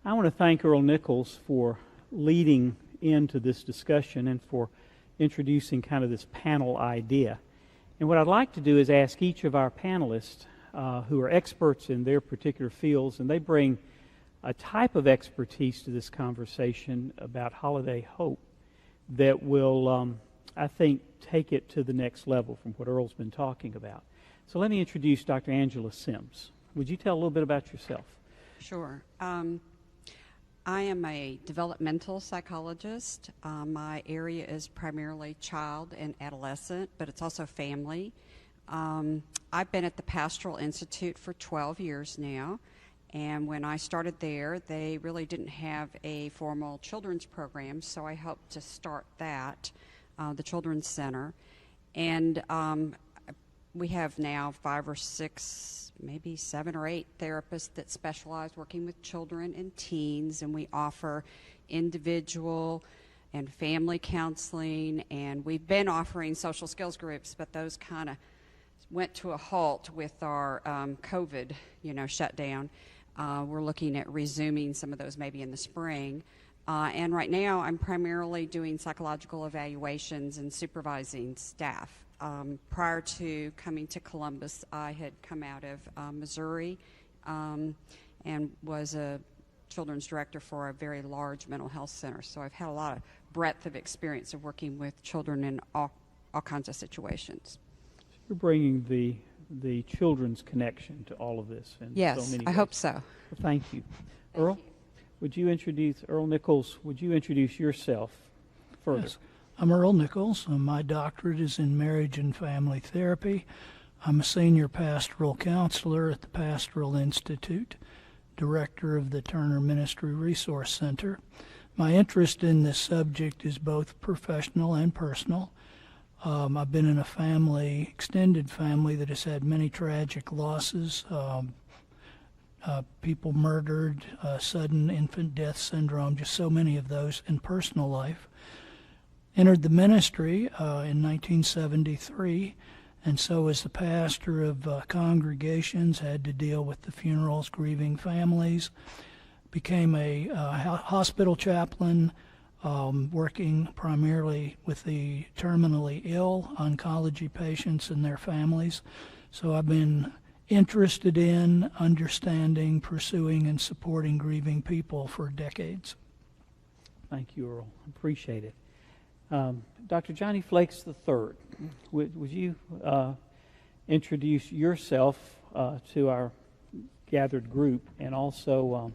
I want to thank Earl Nichols for leading into this discussion and for introducing kind of this panel idea. And what I'd like to do is ask each of our panelists who are experts in their particular fields, and they bring a type of expertise to this conversation about holiday hope that will, I think, take it to the next level from what Earl's been talking about. So let me introduce Dr. Angela Sims. Would you tell a little bit about yourself? Sure. I am a developmental psychologist. My area is primarily child and adolescent, but it's also family. I've been at the Pastoral Institute for 12 years now, and when I started there, they really didn't have a formal children's program, so I helped to start that, the Children's Center. And we have now 5 or 6, maybe 7 or 8 therapists that specialize working with children and teens, and we offer individual and family counseling, and we've been offering social skills groups, but those kind of went to a halt with our COVID, shutdown. We're looking at resuming some of those maybe in the spring. And right now I'm primarily doing psychological evaluations and supervising staff. Prior to coming to Columbus, I had come out of Missouri and was a children's director for a very large mental health center. So I've had a lot of breadth of experience of working with children in all kinds of situations. You're bringing the children's connection to all of this in yes, so many ways. I hope so. Well, thank you. Earl, Earl Nichols, would you introduce yourself further? Yes. I'm Earl Nichols. My doctorate is in marriage and family therapy. I'm a senior pastoral counselor at the Pastoral Institute, director of the Turner Ministry Resource Center. My interest in this subject is both professional and personal. I've been in a extended family that has had many tragic losses, people murdered, sudden infant death syndrome, just so many of those in personal life. Entered the ministry in 1973, and so as the pastor of congregations, had to deal with the funerals, grieving families, became a hospital chaplain, working primarily with the terminally ill, oncology patients and their families. So I've been interested in understanding, pursuing, and supporting grieving people for decades. Thank you, Earl. Appreciate it. Dr. Johnny Flakes III, would you introduce yourself to our gathered group and also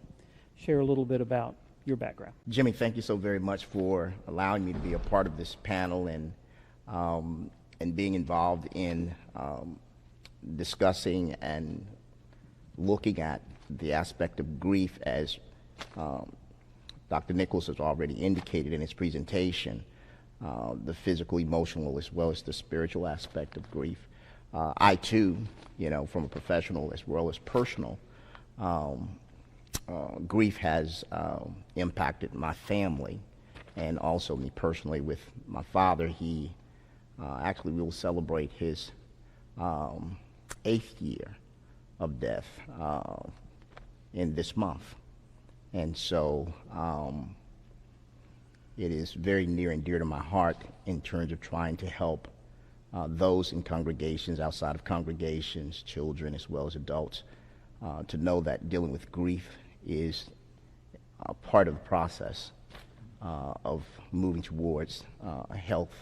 share a little bit about your background? Jimmy, thank you so very much for allowing me to be a part of this panel and being involved in discussing and looking at the aspect of grief as Dr. Nichols has already indicated in his presentation, the physical, emotional, as well as the spiritual aspect of grief. I too, from a professional as well as personal, grief has impacted my family and also me personally with my father. He actually will celebrate his 8th year of death in this month. And so it is very near and dear to my heart in terms of trying to help those in congregations, outside of congregations, children as well as adults, to know that dealing with grief is a part of the process of moving towards health.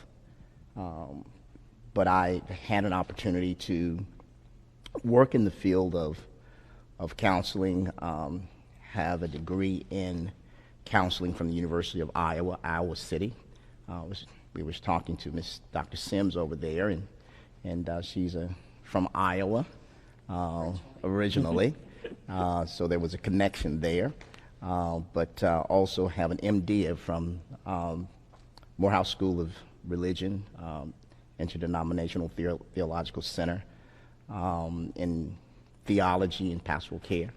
But I had an opportunity to work in the field of counseling, have a degree in counseling from the University of Iowa City. We were talking to Miss Dr. Sims over there, and she's from Iowa originally. So there was a connection there, but also have an MD from Morehouse School of Religion, Interdenominational Theological Center in theology and pastoral care,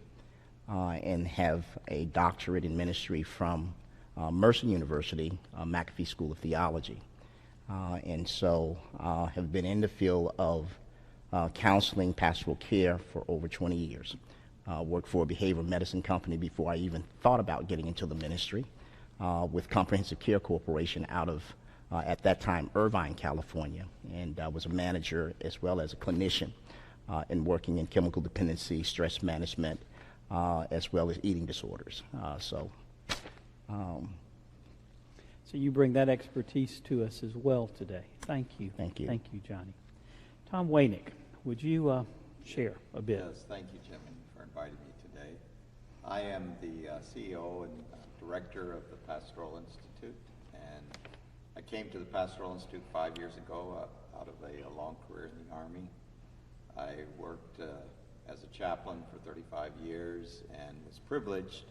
and have a doctorate in ministry from Mercer University, McAfee School of Theology. And so have been in the field of counseling, pastoral care for over 20 years. Worked for a behavioral medicine company before I even thought about getting into the ministry, with Comprehensive Care Corporation out of, at that time, Irvine, California. And I was a manager as well as a clinician in working in chemical dependency, stress management, as well as eating disorders. So you bring that expertise to us as well today. Thank you. Thank you. Thank you, Johnny. Tom Waynick, would you share a bit? Yes, thank you, Jimmy, for inviting me today. I am the CEO and director of the Pastoral Institute, and I came to the Pastoral Institute 5 years ago out of a long career in the Army. I worked as a chaplain for 35 years and was privileged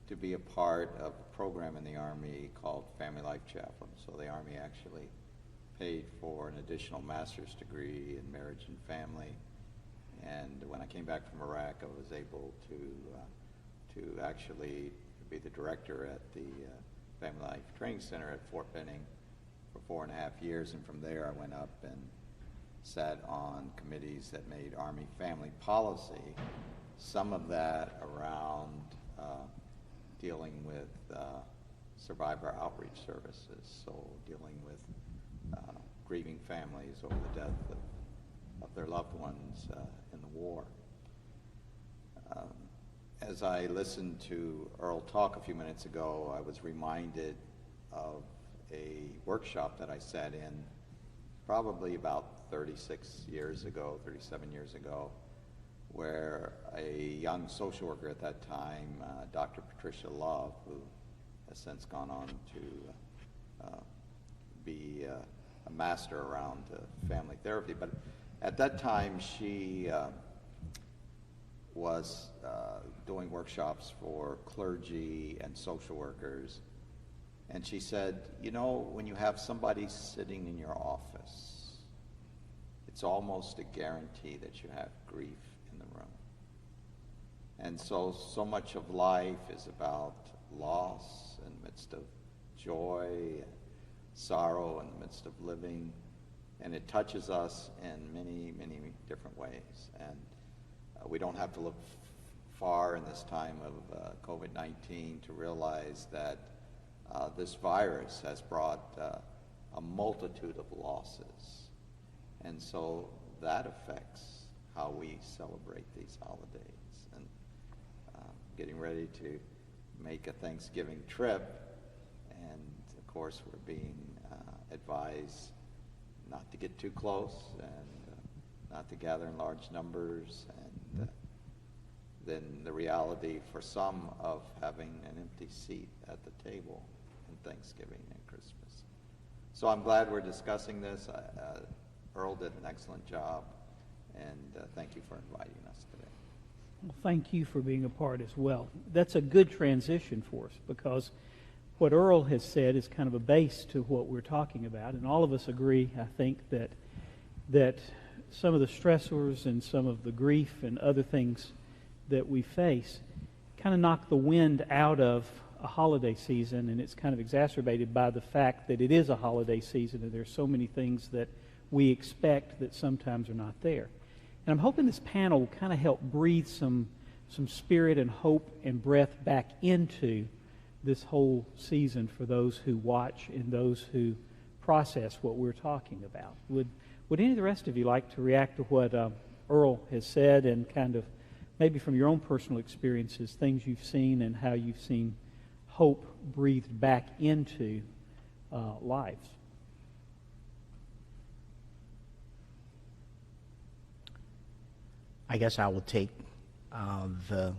to be a part of a program in the Army called Family Life Chaplain. So the Army actually paid for an additional master's degree in marriage and family. And when I came back from Iraq, I was able to actually be the director at the Family Life Training Center at Fort Benning for 4.5 years. And from there, I went up and sat on committees that made Army family policy, some of that around dealing with survivor outreach services, so dealing with grieving families over the death of their loved ones in the war. As I listened to Earl talk a few minutes ago, I was reminded of a workshop that I sat in probably about 36 years ago, 37 years ago, where a young social worker at that time, Dr. Patricia Love, who has since gone on to be a master around family therapy, but at that time she was doing workshops for clergy and social workers, and she said, you know, when you have somebody sitting in your office, it's almost a guarantee that you have grief in the room. And so much of life is about loss in the midst of joy, and sorrow in the midst of living, and it touches us in many, many different ways. And we don't have to look far in this time of COVID-19 to realize that this virus has brought a multitude of losses. And so that affects how we celebrate these holidays. And getting ready to make a Thanksgiving trip, and of course we're being advised not to get too close and not to gather in large numbers, and then the reality for some of having an empty seat at the table in Thanksgiving and Christmas. So I'm glad we're discussing this. Earl did an excellent job, and thank you for inviting us today. Well, thank you for being a part as well. That's a good transition for us, because what Earl has said is kind of a base to what we're talking about, and all of us agree, I think, that some of the stressors and some of the grief and other things that we face kind of knock the wind out of a holiday season, and it's kind of exacerbated by the fact that it is a holiday season and there's so many things that we expect that sometimes are not there. And I'm hoping this panel will kind of help breathe some spirit and hope and breath back into this whole season for those who watch and those who process what we're talking about. Would any of the rest of you like to react to what Earl has said, and kind of maybe from your own personal experiences, things you've seen and how you've seen hope breathed back into lives? I guess I will take the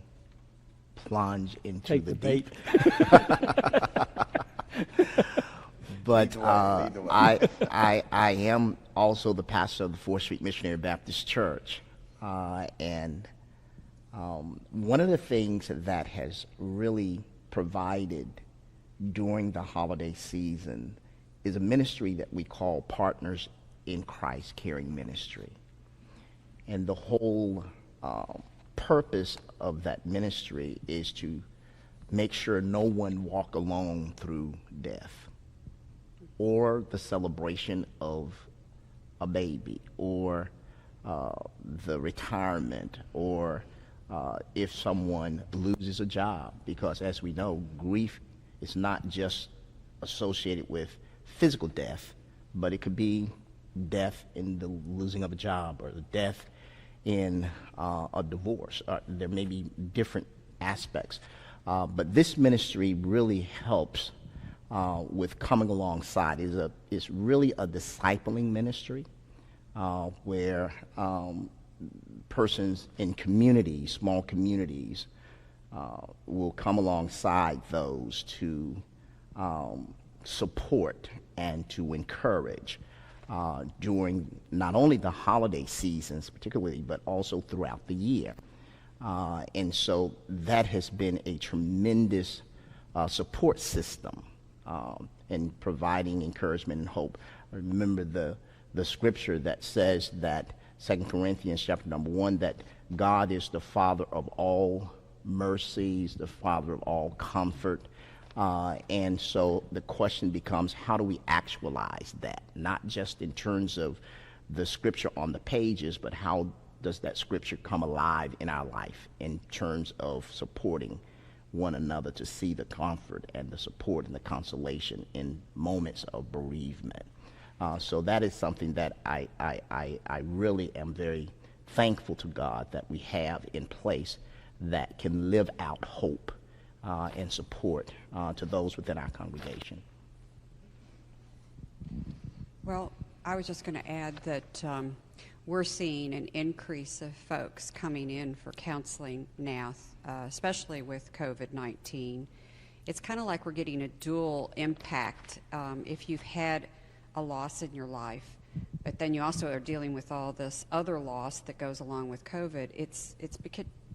plunge into Take the the bait. But I am also the pastor of the 4th Street Missionary Baptist Church, and one of the things that has really provided during the holiday season is a ministry that we call Partners in Christ Caring Ministry. And the whole purpose of that ministry is to make sure no one walk alone through death, or the celebration of a baby, or the retirement, or if someone loses a job, because as we know, grief is not just associated with physical death, but it could be death in the losing of a job or the death in a divorce. There may be different aspects, but this ministry really helps with coming alongside. It's really a discipling ministry where persons in communities, small communities, will come alongside those to support and to encourage during not only the holiday seasons particularly, but also throughout the year. And so that has been a tremendous support system in providing encouragement and hope. I remember the scripture that says that 2 Corinthians chapter number 1, that God is the Father of all mercies, the Father of all comfort. And so the question becomes, how do we actualize that? Not just in terms of the scripture on the pages, but how does that scripture come alive in our life in terms of supporting one another to see the comfort and the support and the consolation in moments of bereavement. So that is something that I really am very thankful to God that we have in place that can live out hope and support to those within our congregation. Well, I was just going to add that we're seeing an increase of folks coming in for counseling now, especially with COVID-19. It's kind of like we're getting a dual impact. If you've had a loss in your life, but then you also are dealing with all this other loss that goes along with COVID, it's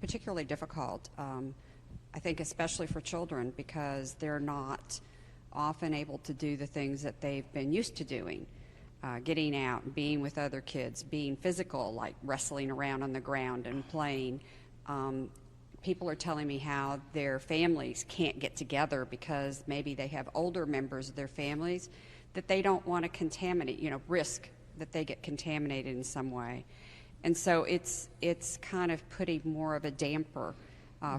particularly difficult, I think, especially for children, because they're not often able to do the things that they've been used to doing. Getting out, being with other kids, being physical, like wrestling around on the ground and playing. People are telling me how their families can't get together because maybe they have older members of their families that they don't want to contaminate, risk that they get contaminated in some way. And so it's kind of putting more of a damper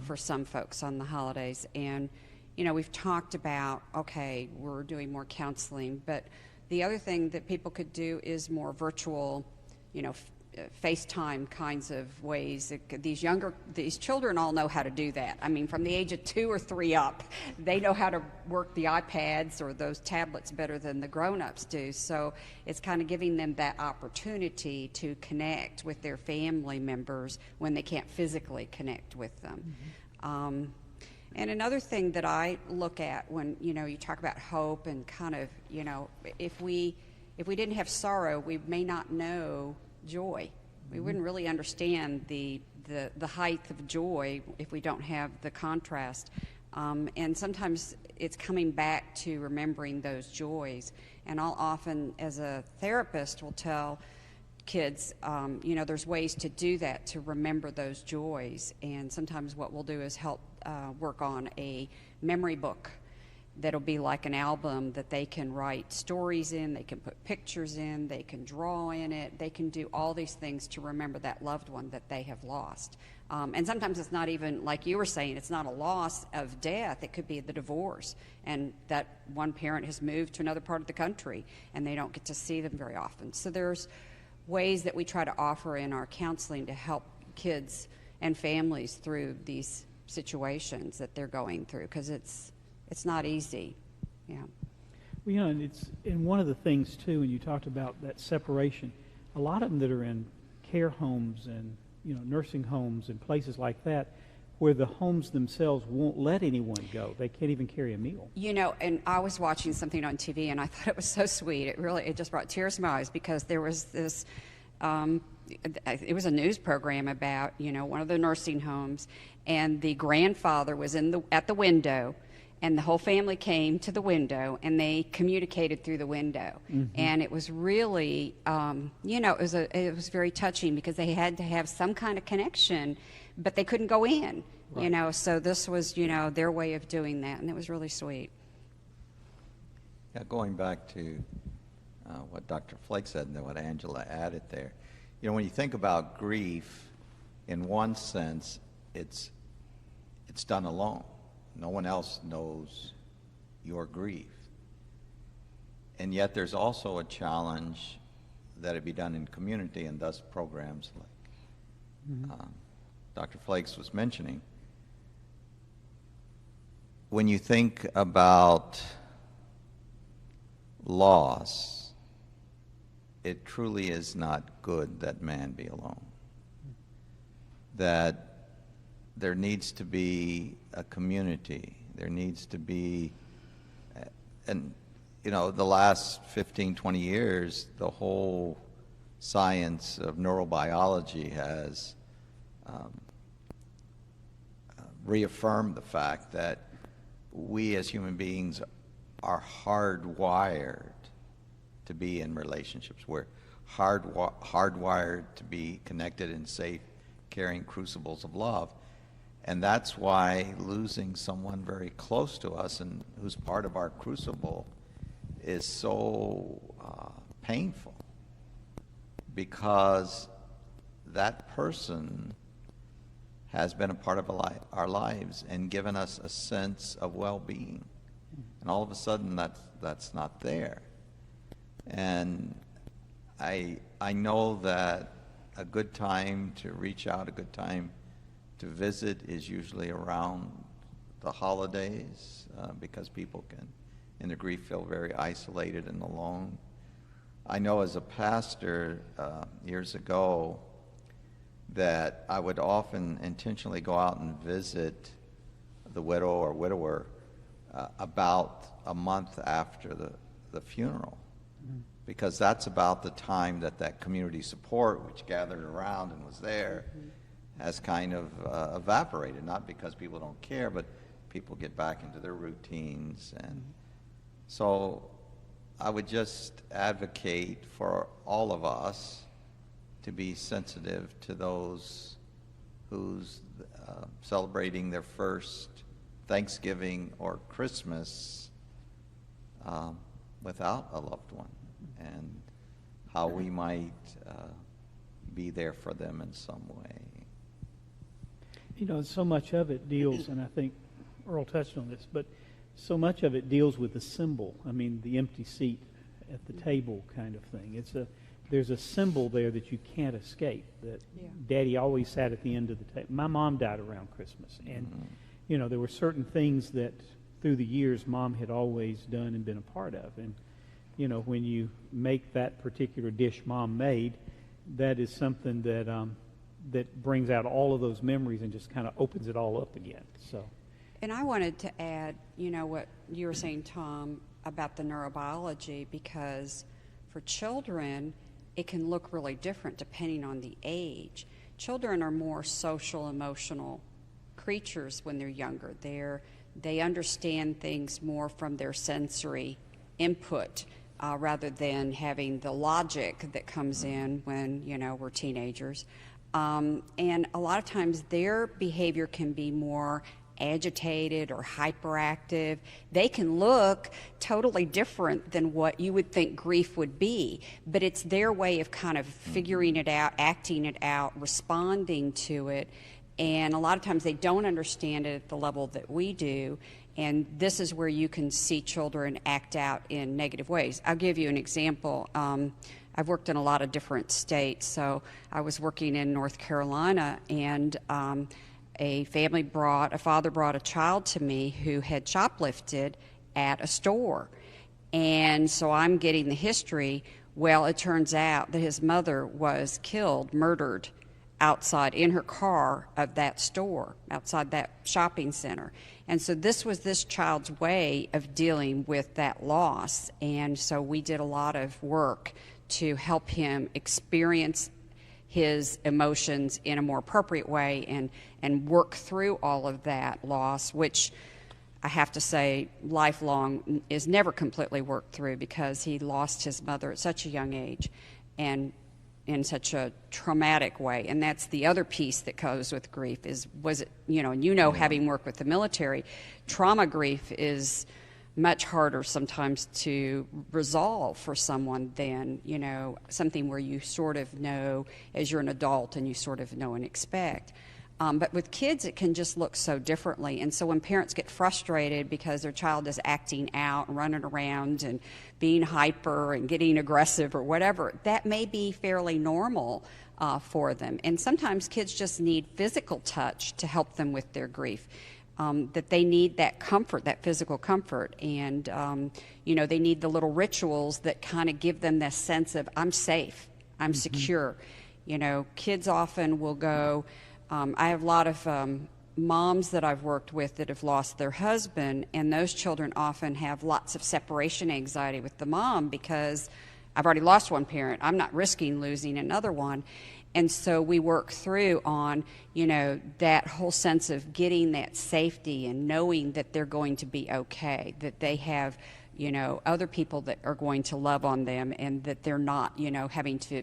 for some folks on the holidays. And, we've talked about, okay, we're doing more counseling, but the other thing that people could do is more virtual, FaceTime kinds of ways. These children all know how to do that. I mean, from the age of 2 or 3 up, they know how to work the iPads or those tablets better than the grown-ups do. So it's kind of giving them that opportunity to connect with their family members when they can't physically connect with them. Mm-hmm. And another thing that I look at when, you talk about hope and kind of, if we didn't have sorrow, we may not know joy. We wouldn't really understand the height of joy if we don't have the contrast. And sometimes it's coming back to remembering those joys. And I'll often, as a therapist, will tell kids, there's ways to do that, to remember those joys. And sometimes what we'll do is help work on a memory book that'll be like an album that they can write stories in, they can put pictures in, they can draw in it, they can do all these things to remember that loved one that they have lost. And sometimes it's not even, like you were saying, it's not a loss of death, it could be the divorce, and that one parent has moved to another part of the country and they don't get to see them very often. So there's ways that we try to offer in our counseling to help kids and families through these situations that they're going through, because it's not easy. Yeah. Well, and one of the things too, when you talked about that separation, a lot of them that are in care homes and nursing homes and places like that, where the homes themselves won't let anyone go. They can't even carry a meal. And I was watching something on TV, and I thought it was so sweet. It just brought tears to my eyes, because there was this. It was a news program about one of the nursing homes, and the grandfather was at the window, and the whole family came to the window, and they communicated through the window. Mm-hmm. And it was really, it was very touching, because they had to have some kind of connection, but they couldn't go in. Right. So this was, their way of doing that, and it was really sweet. Yeah, going back to what Dr. Flakes said and then what Angela added there, when you think about grief, in one sense, it's done alone. No one else knows your grief. And yet there's also a challenge that it be done in community, and thus programs like Dr. Flakes was mentioning. When you think about loss, it truly is not good that man be alone. That there needs to be a community. There needs to be, and you know, the last 15, 20 years, the whole science of neurobiology has reaffirmed the fact that we as human beings are hardwired to be in relationships. We're hardwired to be connected in safe, caring crucibles of love. And that's why losing someone very close to us and who's part of our crucible is so painful, because that person has been a part of our lives and given us a sense of well-being. And all of a sudden that's not there. And I know that a good time to reach out, a good time to visit is usually around the holidays, because people can, in their grief, feel very isolated and alone. I know as a pastor years ago that I would often intentionally go out and visit the widow or widower about a month after the funeral, because that's about the time that community support, which gathered around and was there, has kind of evaporated, not because people don't care, but people get back into their routines. And so I would just advocate for all of us to be sensitive to those who's celebrating their first Thanksgiving or Christmas without a loved one, and how we might be there for them in some way. You know, so much of it deals, and I think Earl touched on this, but so much of it deals with the symbol. I mean, the empty seat at the table kind of thing. There's a symbol there that you can't escape, that Daddy always sat at the end of the table. My mom died around Christmas, and you know, there were certain things that through the years Mom had always done and been a part of. And you know, when you make that particular dish Mom made, that is something that that brings out all of those memories and just kind of opens it all up again. So, and I wanted to add, you know, what you were saying, Tom, about the neurobiology, because for children, it can look really different depending on the age. Children are more social, emotional creatures when they're younger. They understand things more from their sensory input rather than having the logic that comes in when, you know, we're teenagers. And a lot of times their behavior can be more agitated or hyperactive. They can look totally different than what you would think grief would be, but it's their way of kind of figuring it out, acting it out, responding to it. And a lot of times they don't understand it at the level that we do. And this is where you can see children act out in negative ways. I'll give you an example. I've worked in a lot of different states. So I was working in North Carolina, and a father brought a child to me who had shoplifted at a store. And so I'm getting the history. Well, it turns out that his mother was killed, murdered, outside in her car of that store, outside that shopping center. And so this was this child's way of dealing with that loss. And so we did a lot of work to help him experience his emotions in a more appropriate way and work through all of that loss, which I have to say lifelong is never completely worked through, because he lost his mother at such a young age and in such a traumatic way. And that's the other piece that goes with grief having worked with the military, trauma grief is much harder sometimes to resolve for someone than, you know, something where you sort of know as you're an adult and you sort of know and expect. But with kids, it can just look so differently. And so when parents get frustrated because their child is acting out and running around and being hyper and getting aggressive or whatever, that may be fairly normal for them. And sometimes kids just need physical touch to help them with their grief. That they need that comfort, that physical comfort. And, they need the little rituals that kind of give them this sense of, I'm safe, I'm secure. Kids often will go... I have a lot of moms that I've worked with that have lost their husband, and those children often have lots of separation anxiety with the mom because I've already lost one parent. I'm not risking losing another one. And so we work through on, that whole sense of getting that safety and knowing that they're going to be okay, that they have, other people that are going to love on them, and that they're not, having to,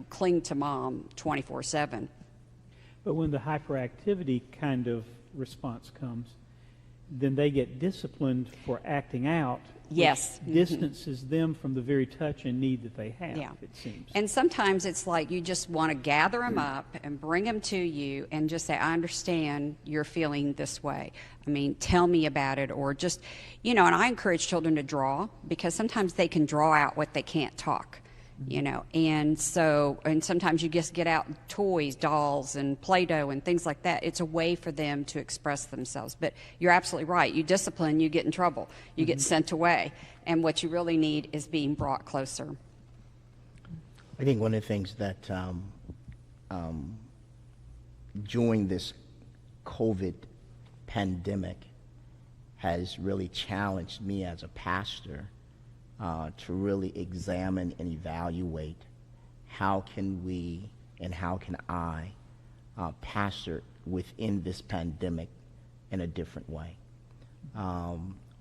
cling to mom 24/7. But when the hyperactivity kind of response comes, then they get disciplined for acting out. Yes. Which distances them from the very touch and need that they have, Yeah. it seems. And sometimes it's like you just want to gather them up and bring them to you and just say, I understand you're feeling this way. I mean, tell me about it. Or just, and I encourage children to draw, because sometimes they can draw out what they can't talk. And sometimes you just get out toys, dolls, and Play-Doh and things like that. It's a way for them to express themselves. But you're absolutely right. You discipline, you get in trouble. You get sent away. And what you really need is being brought closer. I think one of the things that during this COVID pandemic has really challenged me as a pastor to really examine and evaluate how can we and how can I pastor within this pandemic in a different way.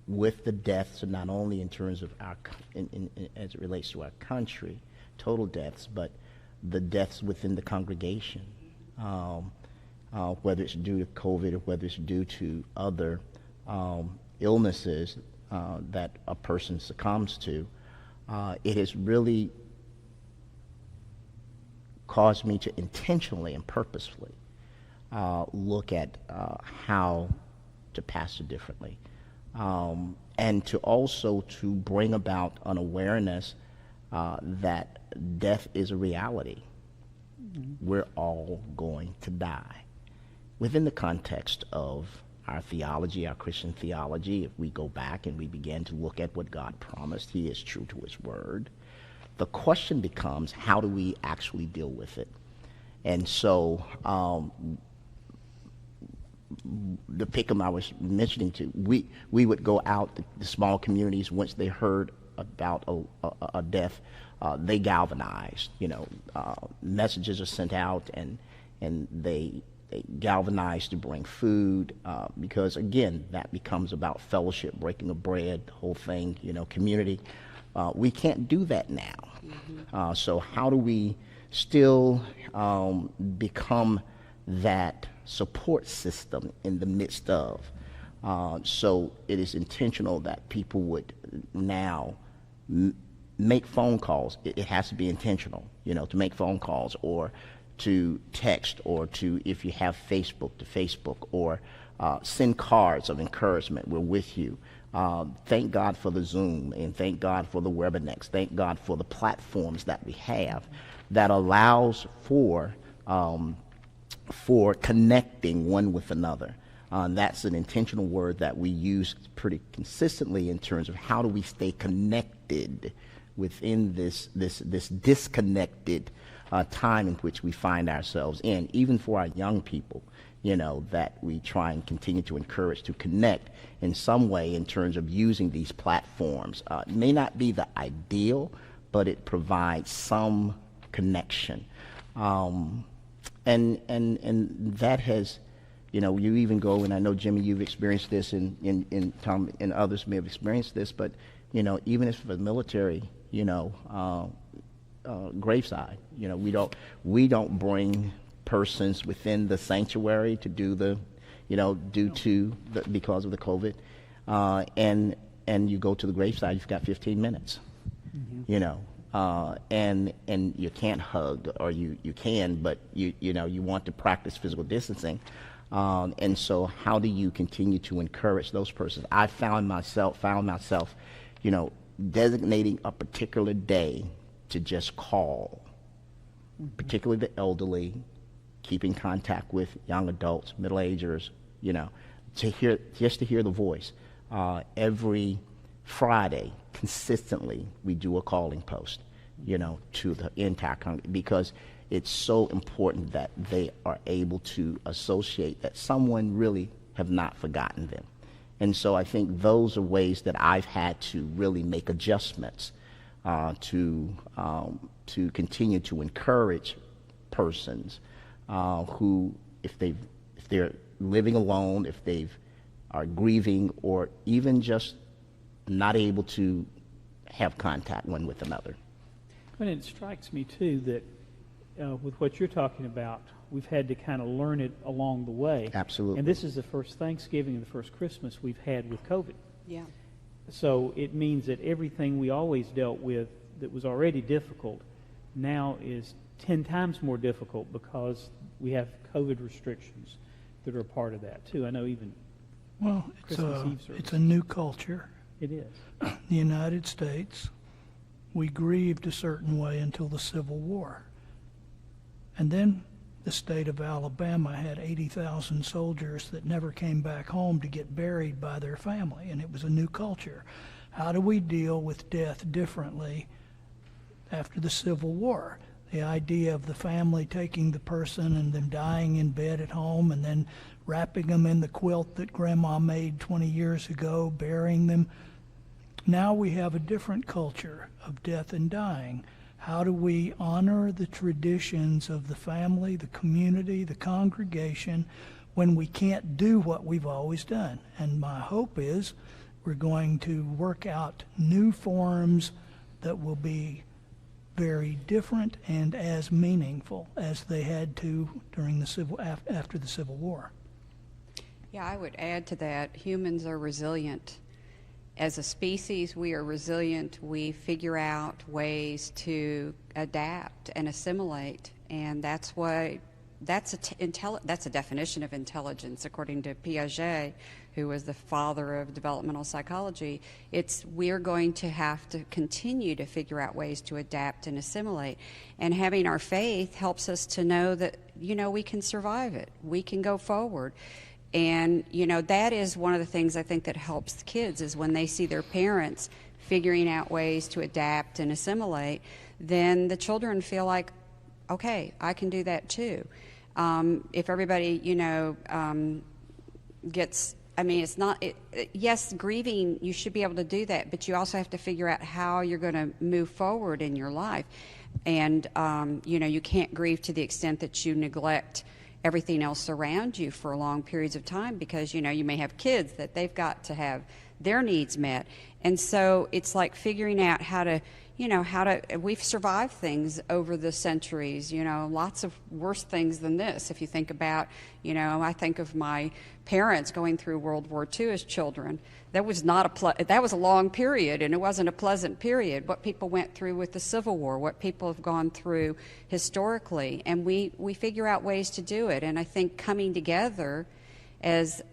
With the deaths, not only in terms of as it relates to our country, total deaths, but the deaths within the congregation, whether it's due to COVID or whether it's due to other illnesses that a person succumbs to, it has really caused me to intentionally and purposefully look at how to pastor differently, and to also to bring about an awareness that death is a reality. We're all going to die. Within the context of our theology, our Christian theology, if we go back and we begin to look at what God promised, He is true to His word. The question becomes, how do we actually deal with it? And so the Pickham I was mentioning to, we would go out, the small communities, once they heard about a death, they galvanized. Messages are sent out, and they galvanized to bring food, because again, that becomes about fellowship, breaking of bread, the whole thing, community. We can't do that now. So how do we still become that support system in the midst of? So it is intentional that people would now make phone calls. It has to be intentional, to make phone calls, or to text, or to, if you have Facebook, to Facebook, or send cards of encouragement. We're with you. Thank God for the Zoom, and thank God for the WebEx. Thank God for the platforms that we have that allows for connecting one with another. That's an intentional word that we use pretty consistently in terms of how do we stay connected within this disconnected time in which we find ourselves in, even for our young people, that we try and continue to encourage to connect in some way in terms of using these platforms. It may not be the ideal, but it provides some connection. And that has, you even go, and I know, Jimmy, you've experienced this, and Tom and others may have experienced this, but, even if for the military, graveside, we don't bring persons within the sanctuary to do the, because of the COVID, and you go to the graveside, you've got 15 minutes, and you can't hug, or you can, but you want to practice physical distancing. And so how do you continue to encourage those persons? I found myself, designating a particular day to just call, particularly the elderly, keeping contact with young adults, middle-agers, to hear the voice. Every Friday, consistently, we do a calling post, to the entire congregation, because it's so important that they are able to associate that someone really have not forgotten them. And so I think those are ways that I've had to really make adjustments to continue to encourage persons who, if they're living alone, if they are grieving, or even just not able to have contact one with another. And it strikes me too that with what you're talking about, we've had to kind of learn it along the way. Absolutely. And this is the first Thanksgiving and the first Christmas we've had with COVID. Yeah. So it means that everything we always dealt with that was already difficult now is 10 times more difficult, because we have COVID restrictions that are a part of that too. I know even Christmas Eve service. It's a new culture. It is. The United States, we grieved a certain way until the Civil War. And then the state of Alabama had 80,000 soldiers that never came back home to get buried by their family, and it was a new culture. How do we deal with death differently after the Civil War? The idea of the family taking the person and them dying in bed at home, and then wrapping them in the quilt that Grandma made 20 years ago, burying them. Now we have a different culture of death and dying. How do we honor the traditions of the family, the community, the congregation, when we can't do what we've always done? And my hope is we're going to work out new forms that will be very different and as meaningful as they had to during after the Civil War. Yeah, I would add to that, humans are resilient. As a species, we are resilient. We figure out ways to adapt and assimilate, and that's a definition of intelligence, according to Piaget, who was the father of developmental psychology. We're going to have to continue to figure out ways to adapt and assimilate, and having our faith helps us to know that we can survive it. We can go forward. And, that is one of the things I think that helps the kids, is when they see their parents figuring out ways to adapt and assimilate, then the children feel like, okay, I can do that too. If everybody, yes, grieving, you should be able to do that, but you also have to figure out how you're going to move forward in your life. And, you can't grieve to the extent that you neglect everything else around you for long periods of time, because you may have kids that they've got to have their needs met. And so it's like figuring out how to we've survived things over the centuries, lots of worse things than this. If you think about, I think of my parents going through World War II as children. That was that was a long period, and it wasn't a pleasant period. What people went through with the Civil War, what people have gone through historically, and we figure out ways to do it. And I think coming together as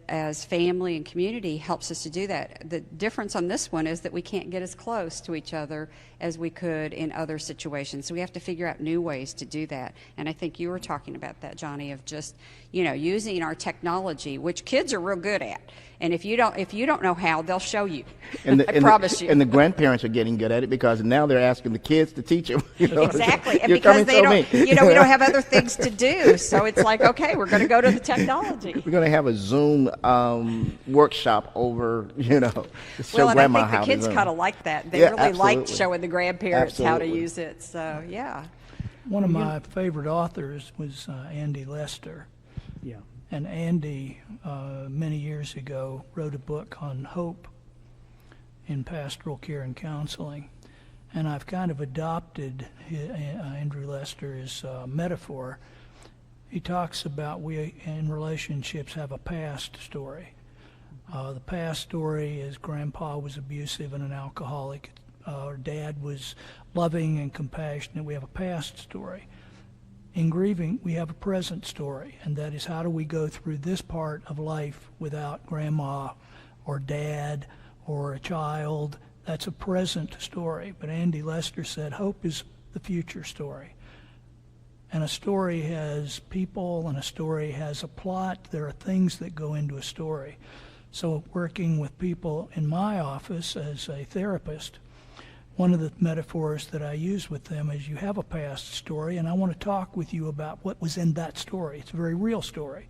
family and community helps us to do that. The difference on this one is that we can't get as close to each other as we could in other situations. So we have to figure out new ways to do that. And I think you were talking about that, Johnny, of just, using our technology, which kids are real good at. And if you don't know how, they'll show you. I promise you. And the grandparents are getting good at it, because now they're asking the kids to teach them. Exactly. And because they don't, we don't have other things to do. So it's like, okay, we're going to go to the technology. We're going to have a Zoom workshop over, to show and grandma I think how the kids to Zoom. kind of like that. They really absolutely. liked showing the grandparents how to Absolutely. use it. So, yeah. One of my favorite authors was Andy Lester. Yeah. And Andy, many years ago, wrote a book on hope in pastoral care and counseling. And I've kind of adopted Andrew Lester's metaphor. He talks about we in relationships have a past story. The past story is grandpa was abusive and an alcoholic. Our dad was loving and compassionate. We have a past story. In grieving, we have a present story, and that is, how do we go through this part of life without grandma or dad or a child? That's a present story. But Andy Lester said hope is the future story. And a story has people, and a story has a plot. There are things that go into a story. So working with people in my office as a therapist, one of the metaphors that I use with them is, you have a past story, and I want to talk with you about what was in that story. It's a very real story.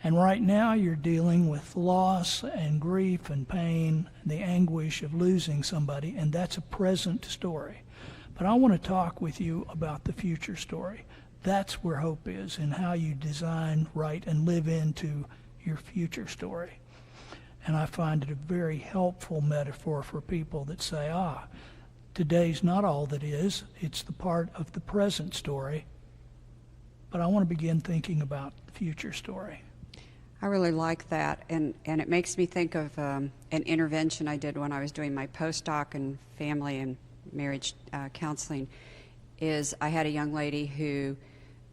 And right now you're dealing with loss and grief and pain, the anguish of losing somebody, and that's a present story. But I want to talk with you about the future story. That's where hope is, in how you design, write, and live into your future story. And I find it a very helpful metaphor for people that say, today's not all that is. It's the part of the present story. But I want to begin thinking about the future story. I really like that, and it makes me think of an intervention I did when I was doing my postdoc in family and marriage counseling. Is I had a young lady who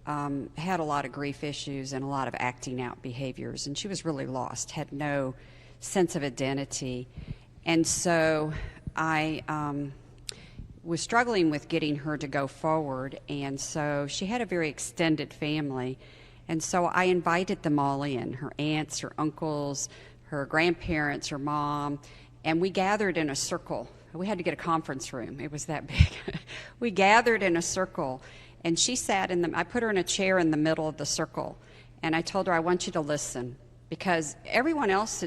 had a lot of grief issues and a lot of acting out behaviors, and she was really lost, had no sense of identity. And so I was struggling with getting her to go forward, and so she had a very extended family. And so I invited them all in, her aunts, her uncles, her grandparents, her mom, and we gathered in a circle. We had to get a conference room. It was that big. We gathered in a circle, and she sat I put her in a chair in the middle of the circle, and I told her, I want you to listen, because everyone else,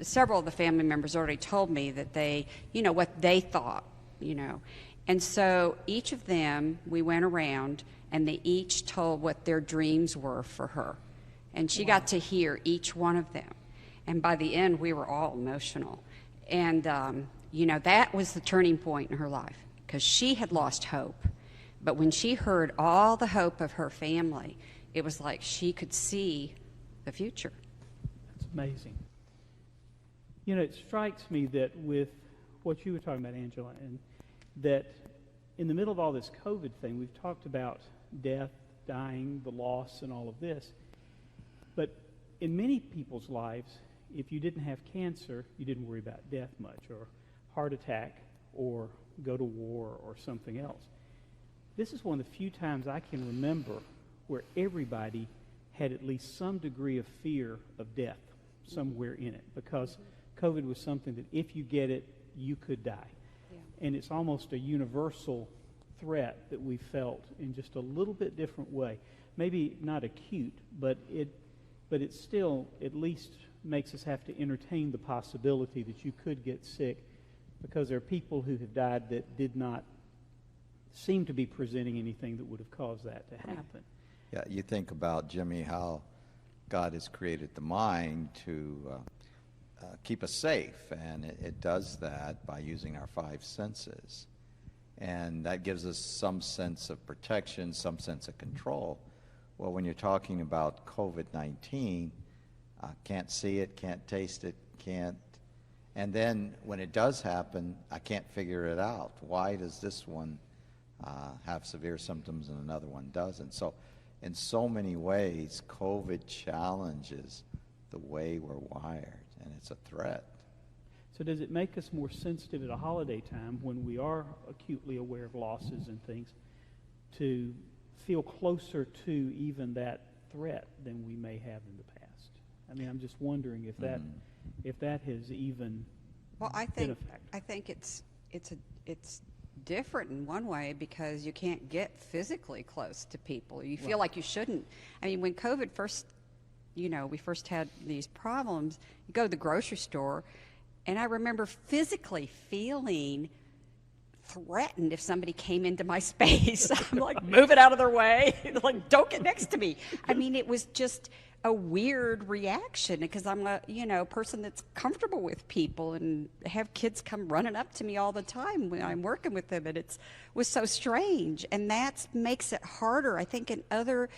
several of the family members already told me that they, what they thought, And so each of them, we went around, and they each told what their dreams were for her. And she got to hear each one of them. And by the end, we were all emotional. And, that was the turning point in her life, because she had lost hope. But when she heard all the hope of her family, it was like she could see the future. That's amazing. It strikes me that with what you were talking about, Angela, and that in the middle of all this COVID thing, we've talked about death, dying, the loss, and all of this. But in many people's lives, if you didn't have cancer, you didn't worry about death much, or heart attack, or go to war, or something else. This is one of the few times I can remember where everybody had at least some degree of fear of death somewhere in it, because COVID was something that if you get it, you could die. Yeah. And it's almost a universal threat that we felt in just a little bit different way. Maybe not acute, but it still at least makes us have to entertain the possibility that you could get sick, because there are people who have died that did not seem to be presenting anything that would have caused that to happen. Yeah, you think about, Jimmy, how God has created the mind to keep us safe, and it does that by using our five senses. And that gives us some sense of protection, some sense of control. Well, when you're talking about COVID-19, can't see it, can't taste it, can't. And then when it does happen, I can't figure it out. Why does this one have severe symptoms and another one doesn't? So in so many ways, COVID challenges the way we're wired, and it's a threat. So does it make us more sensitive at a holiday time when we are acutely aware of losses and things to feel closer to even that threat than we may have in the past? I mean, I'm just wondering if that has even been a factor. I think it's different in one way, because you can't get physically close to people. You feel like you shouldn't. I mean, when COVID first, we first had these problems, you go to the grocery store, and I remember physically feeling threatened if somebody came into my space. I'm like, move it out of their way. Like, don't get next to me. I mean, it was just a weird reaction, because I'm a person that's comfortable with people and have kids come running up to me all the time when I'm working with them, and was so strange. And that makes it harder, I think, in other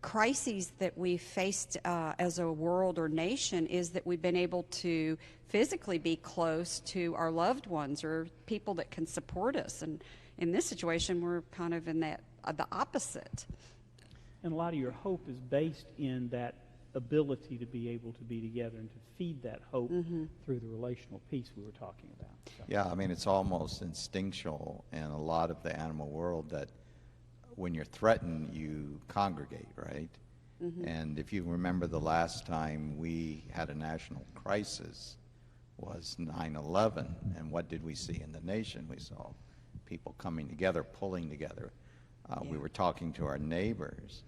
crises that we've faced as a world or nation is that we've been able to physically be close to our loved ones or people that can support us. And in this situation, we're kind of in that the opposite. And a lot of your hope is based in that ability to be able to be together and to feed that hope through the relational piece we were talking about. So. Yeah, I mean, it's almost instinctual in a lot of the animal world that when you're threatened, you congregate, right? And if you remember, the last time we had a national crisis was 9/11, and what did we see in the nation? We saw people coming together, pulling together. We were talking to our neighbors.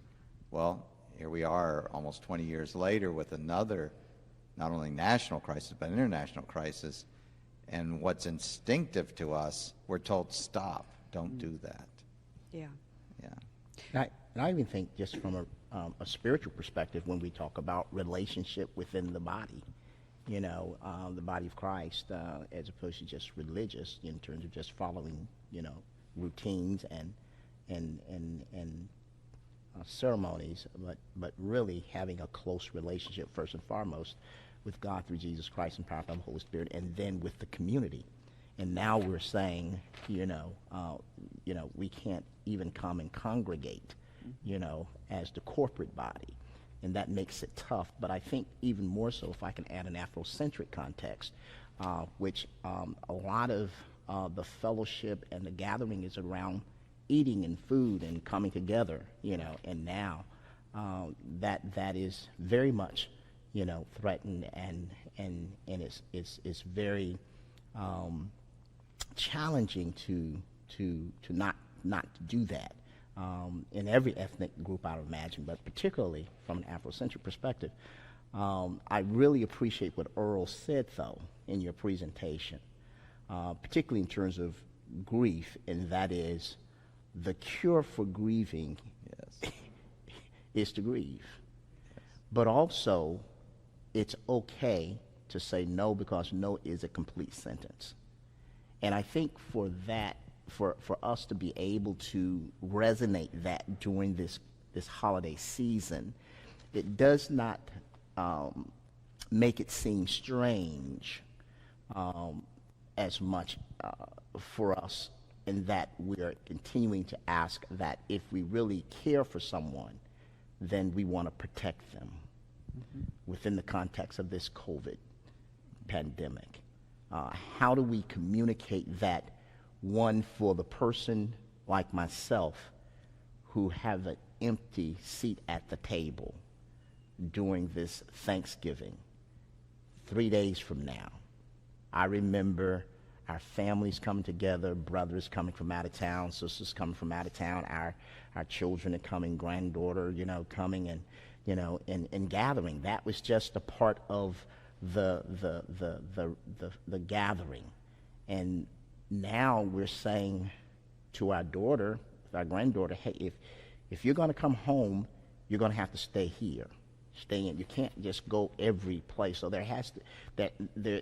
Well, here we are almost 20 years later with another, not only national crisis, but international crisis. And what's instinctive to us, we're told, stop, don't do that. Yeah. And I even think just from a spiritual perspective, when we talk about relationship within the body, you know, the body of Christ, as opposed to just religious in terms of just following, you know, routines and ceremonies, but really having a close relationship first and foremost with God through Jesus Christ and powered by the Holy Spirit, and then with the community. And now we're saying, you know, we can't even come and congregate, you know, as the corporate body, and that makes it tough. But I think even more so, if I can add an Afrocentric context, which a lot of the fellowship and the gathering is around eating and food and coming together, you know, and now that is very much, you know, threatened, and it's very challenging to not do that in every ethnic group, I would imagine, but particularly from an Afrocentric perspective. I really appreciate what Earl said, though, in your presentation, particularly in terms of grief, and that is the cure for grieving is to grieve. But also, it's okay to say no, because no is a complete sentence. And I think for that, for us to be able to resonate that during this holiday season, it does not make it seem strange as much for us, in that we are continuing to ask that if we really care for someone, then we want to protect them within the context of this COVID pandemic. How do we communicate that, one, for the person like myself who have an empty seat at the table during this Thanksgiving 3 days from now? I remember our families coming together, brothers coming from out of town, sisters coming from out of town, our children are coming, granddaughter, you know, coming, and, you know, and gathering. That was just a part of the gathering. And now we're saying to our daughter, our granddaughter, hey, if you're going to come home, you're going to have to stay here. Stay in. You can't just go every place. So there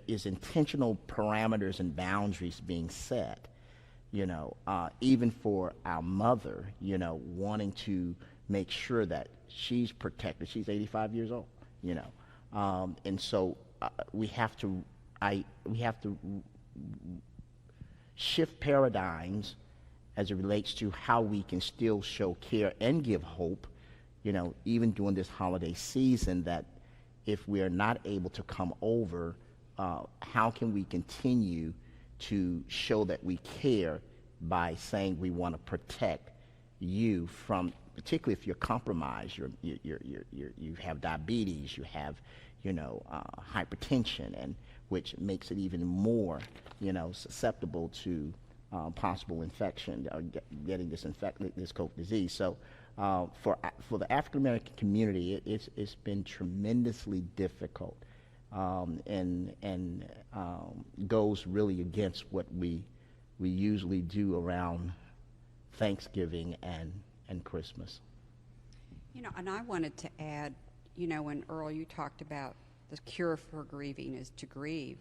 is intentional parameters and boundaries being set, you know, even for our mother, you know, wanting to make sure that she's protected. She's 85 years old, you know, and so we have to shift paradigms as it relates to how we can still show care and give hope, you know, even during this holiday season, that if we are not able to come over, how can we continue to show that we care by saying we want to protect you from, particularly if you're compromised, you have diabetes, you have, you know, hypertension, and which makes it even more, you know, susceptible to possible infection or getting this COVID disease. So for the African American community, it's been tremendously difficult, and goes really against what we usually do around Thanksgiving and Christmas. You know, and I wanted to add, you know, when Earl, you talked about the cure for grieving is to grieve.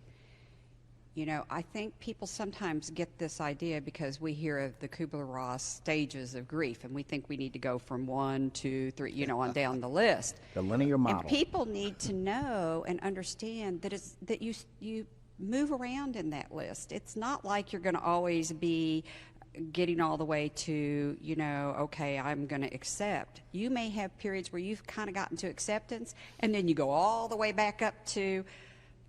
You know, I think people sometimes get this idea because we hear of the Kubler-Ross stages of grief, and we think we need to go from 1, 2, 3, you know, on down the list. The linear model. And people need to know and understand that you move around in that list. It's not like you're going to always be getting all the way to, you know, okay, I'm going to accept. You may have periods where you've kind of gotten to acceptance, and then you go all the way back up to,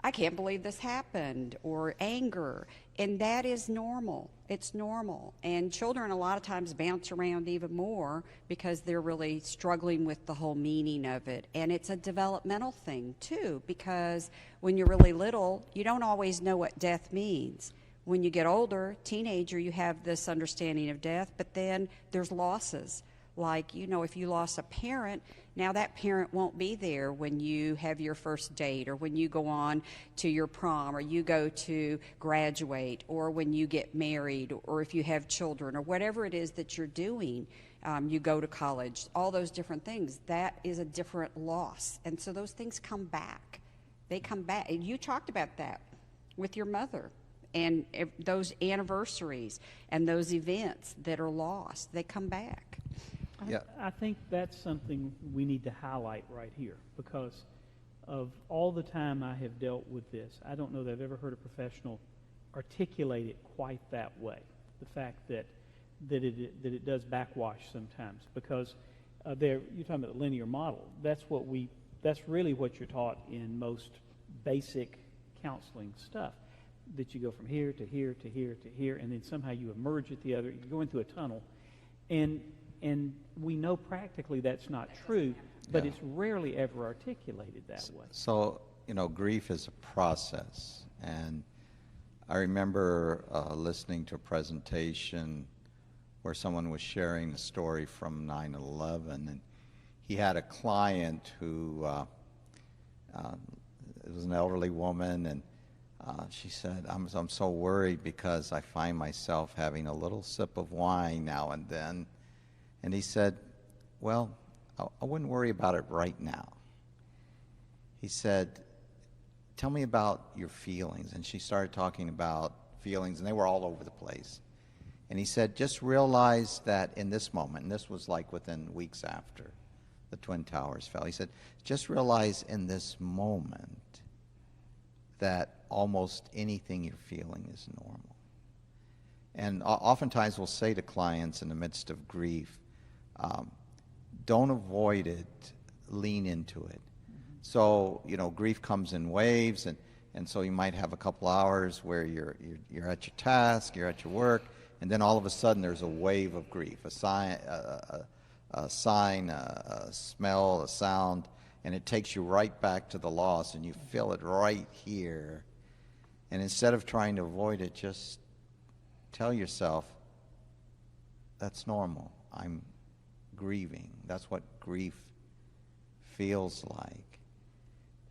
I can't believe this happened, or anger, and that is normal. It's normal. And children a lot of times bounce around even more because they're really struggling with the whole meaning of it. And it's a developmental thing too, because when you're really little, you don't always know what death means. When you get older, teenager, you have this understanding of death, but then there's losses. Like, you know, if you lost a parent, now that parent won't be there when you have your first date, or when you go on to your prom, or you go to graduate, or when you get married, or if you have children, or whatever it is that you're doing, you go to college, all those different things. That is a different loss. And so those things come back. They come back. And you talked about that with your mother. And those anniversaries and those events that are lost, they come back. Yeah. I think that's something we need to highlight right here, because of all the time I have dealt with this, I don't know that I've ever heard a professional articulate it quite that way. The fact that it does backwash sometimes, because you're talking about the linear model. That's really what you're taught in most basic counseling stuff. That you go from here to here to here to here, and then somehow you emerge at the other. You're going through a tunnel, and we know practically that's not true, but it's rarely ever articulated that way. So, you know, grief is a process, and I remember listening to a presentation where someone was sharing a story from 9/11, and he had a client who it was an elderly woman, and she said, I'm so worried because I find myself having a little sip of wine now and then. And he said, well, I wouldn't worry about it right now. He said, tell me about your feelings. And she started talking about feelings, and they were all over the place. And he said, just realize that in this moment, and this was like within weeks after the Twin Towers fell, he said, just realize in this moment that almost anything you're feeling is normal. And oftentimes we'll say to clients in the midst of grief, don't avoid it, lean into it. So, you know, grief comes in waves, and so you might have a couple hours where you're at your task, you're at your work, and then all of a sudden there's a wave of grief, a sign, a smell, a sound, and it takes you right back to the loss, and you feel it right here. And instead of trying to avoid it, just tell yourself, that's normal. I'm grieving. That's what grief feels like.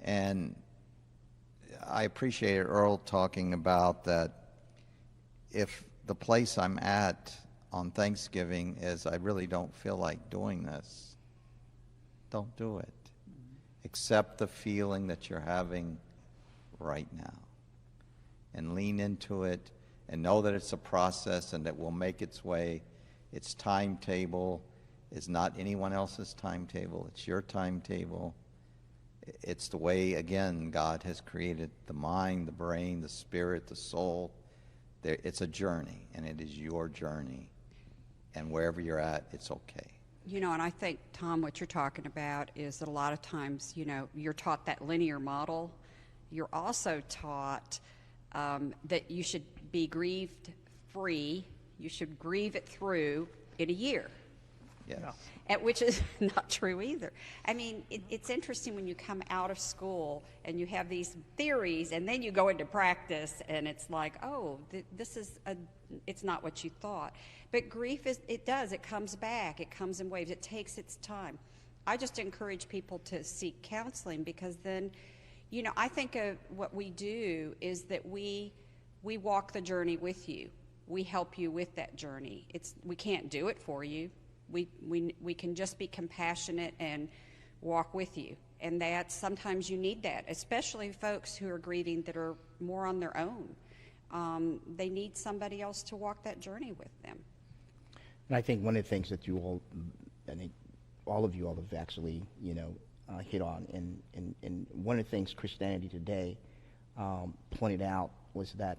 And I appreciate Earl talking about that. If the place I'm at on Thanksgiving is I really don't feel like doing this, don't do it. Accept the feeling that you're having right now, and lean into it, and know that it's a process and that will make its way. Its timetable is not anyone else's timetable. It's your timetable. It's the way, again, God has created the mind, the brain, the spirit, the soul. It's a journey, and it is your journey. And wherever you're at, it's okay. You know, and I think, Tom, what you're talking about is that a lot of times, you know, you're taught that linear model. You're also taught that you should be grieved free. You should grieve it through in a year. Yes. Which is not true either. I mean, it's interesting when you come out of school and you have these theories, and then you go into practice, and it's like, oh, it's not what you thought. But grief it comes back. It comes in waves. It takes its time. I just encourage people to seek counseling, because then, you know, I think of what we do is that we walk the journey with you. We help you with that journey. We can't do it for you. We can just be compassionate and walk with you. And sometimes you need that, especially folks who are grieving that are more on their own. they need somebody else to walk that journey with them. And I think one of the things that you all, I think all of you all have actually, hit on, and one of the things Christianity Today pointed out was that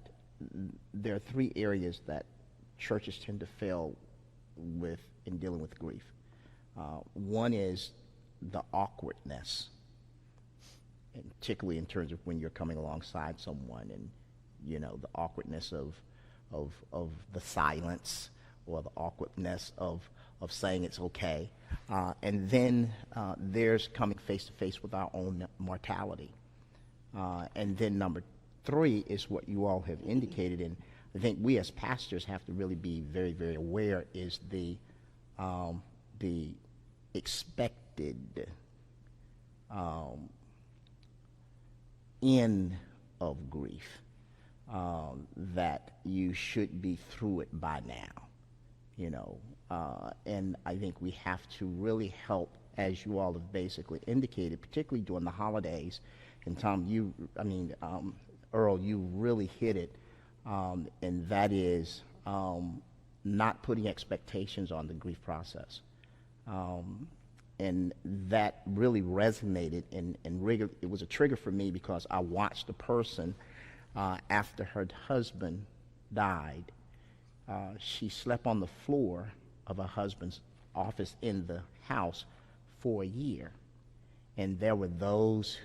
there are three areas that churches tend to fail with in dealing with grief. One is the awkwardness, and particularly in terms of when you're coming alongside someone, and the awkwardness of the silence, or the awkwardness of saying it's okay. And then there's coming face to face with our own mortality. And then number three is what you all have indicated, and I think we as pastors have to really be very, very aware, is the expected end of grief, that you should be through it by now, and I think we have to really help, as you all have basically indicated, particularly during the holidays. And Tom, Earl, you really hit it, and that is not putting expectations on the grief process. And that really resonated, and it was a trigger for me, because I watched a person after her husband died. She slept on the floor of her husband's office in the house for a year. And there were those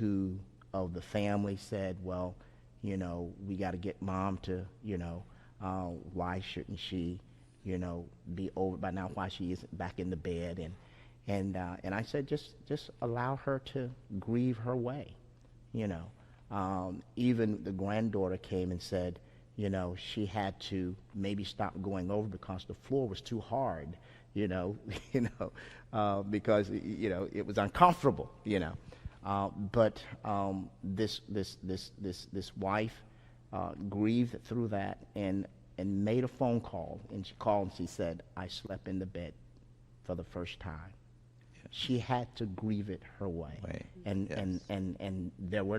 of the family said, well, we got to get mom to, why shouldn't she, be over by now, why she isn't back in the bed. And I said, just allow her to grieve her way, Even the granddaughter came and said, she had to maybe stop going over because the floor was too hard, because it was uncomfortable, But this wife grieved through that and made a phone call, and she called and she said, I slept in the bed for the first time. She had to grieve it her way. And there were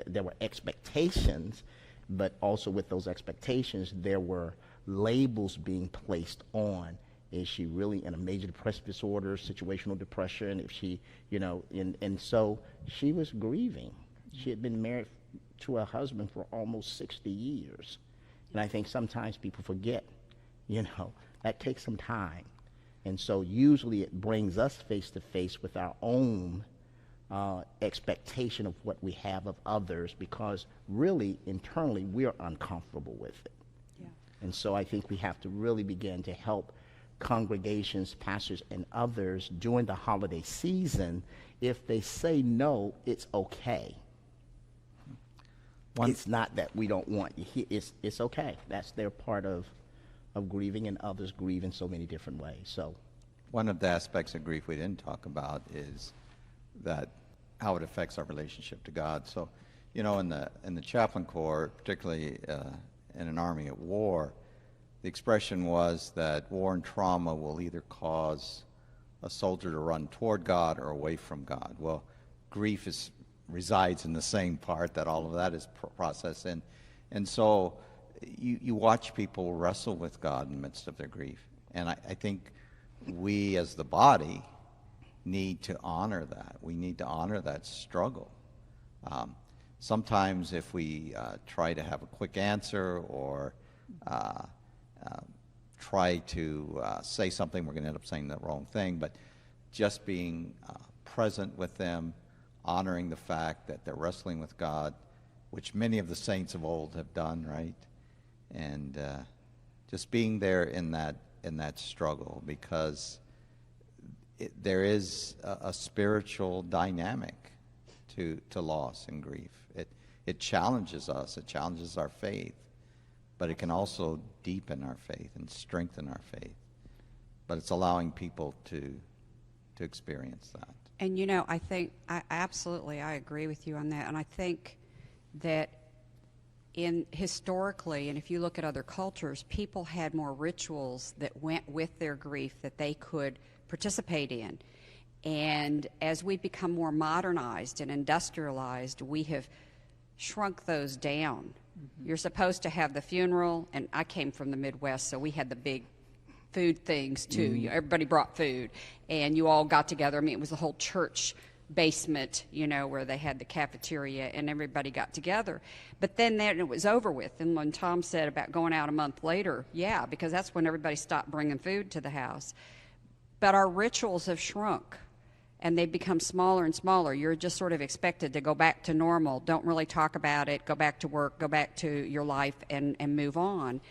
there were expectations, but also with those expectations there were labels being placed on. Is she really in a major depressive disorder, situational depression? If she, and so she was grieving. She had been married to her husband for almost 60 years. And I think sometimes people forget, that takes some time. And so usually it brings us face to face with our own expectation of what we have of others, because really internally we are uncomfortable with it. Yeah. And so I think we have to really begin to help congregations, pastors, and others during the holiday season. If they say no, it's okay. It's not that we don't want you. It's okay. That's their part of grieving, and others grieve in so many different ways. So, one of the aspects of grief we didn't talk about is that how it affects our relationship to God. So, in the chaplain corps, particularly in an army at war, the expression was that war and trauma will either cause a soldier to run toward God or away from God. Well, grief resides in the same part that all of that is processed in. And so you watch people wrestle with God in the midst of their grief. And I think we as the body need to honor that. We need to honor that struggle. Sometimes if we try to have a quick answer or try to say something, we're going to end up saying the wrong thing. But just being present with them, honoring the fact that they're wrestling with God, which many of the saints of old have done, right? And just being there in that struggle, because there is a spiritual dynamic to loss and grief. It challenges us. It challenges our faith, but it can also deepen our faith and strengthen our faith. But it's allowing people to experience that. And I think I agree with you on that. And I think that historically, and if you look at other cultures, people had more rituals that went with their grief that they could participate in. And as we become more modernized and industrialized, we have shrunk those down You're supposed to have the funeral, and I came from the Midwest, so we had the big food things too. Everybody brought food, and you all got together. I mean, it was the whole church basement, where they had the cafeteria, and everybody got together. But then it was over with. And when Tom said about going out a month later, yeah, because that's when everybody stopped bringing food to the house. But our rituals have shrunk, and they've become smaller and smaller. You're just sort of expected to go back to normal. Don't really talk about it. Go back to work. Go back to your life and move on.